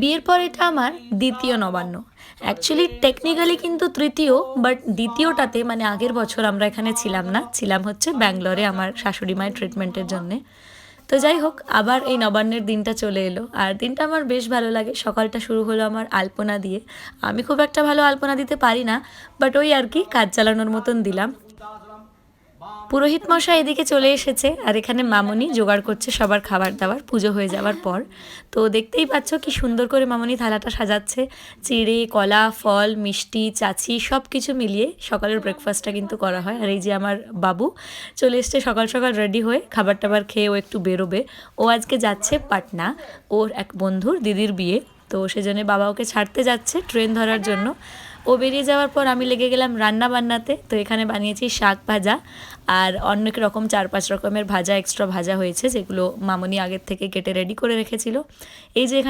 বিয়ের পর এটা আমার দ্বিতীয় নবান্ন। অ্যাকচুয়ালি টেকনিক্যালি কিন্তু তৃতীয়, বাট দ্বিতীয়টাতে মানে আগের বছর আমরা এখানে ছিলাম না, ছিলাম হচ্ছে ব্যাঙ্গালোরে আমার শাশুড়ি মায়ের ট্রিটমেন্টের জন্যে। তো যাই হোক, আবার এই নবান্নের দিনটা চলে এলো আর দিনটা আমার বেশ ভালো লাগে। সকালটা শুরু হলো আমার আলপনা দিয়ে। আমি খুব একটা ভালো আলপনা দিতে পারি না, বাট ওই আর কি কাজ চালানোর মতন দিলাম। পুরোহিত মশাই এদিকে চলে এসেছে আর এখানে মামনি জোগাড় করছে সবার খাবার দাবার পুজো হয়ে যাওয়ার পর। তো দেখতেই পাচ্ছ কি সুন্দর করে মামনি থালাটা সাজাচ্ছে। চিড়ে, কলা, ফল, মিষ্টি, চাচি সব কিছু মিলিয়ে সকালের ব্রেকফাস্টটা কিন্তু করা হয়। আর এই যে আমার বাবু চলে এসছে সকাল সকাল রেডি হয়ে, খাবার টাবার খেয়ে ও একটু বেরোবে। ও আজকে যাচ্ছে পাটনা, ওর এক বন্ধুর দিদির বিয়ে। তো সেজন্য বাবা ওকে ছাড়তে যাচ্ছে ট্রেন ধরার জন্য। ও বেরিয়ে যাওয়ার পর আমি লেগে গেলাম রান্না বান্নাতে। তো এখানে বানিয়েছি শাক ভাজা আর অনেক রকম 4-5 রকমের ভাজা এক্সট্রা ভাজা হয়েছে, যেগুলো মামনি আগের থেকে কেটে রেডি করে রেখেছিল। এই যে এখানে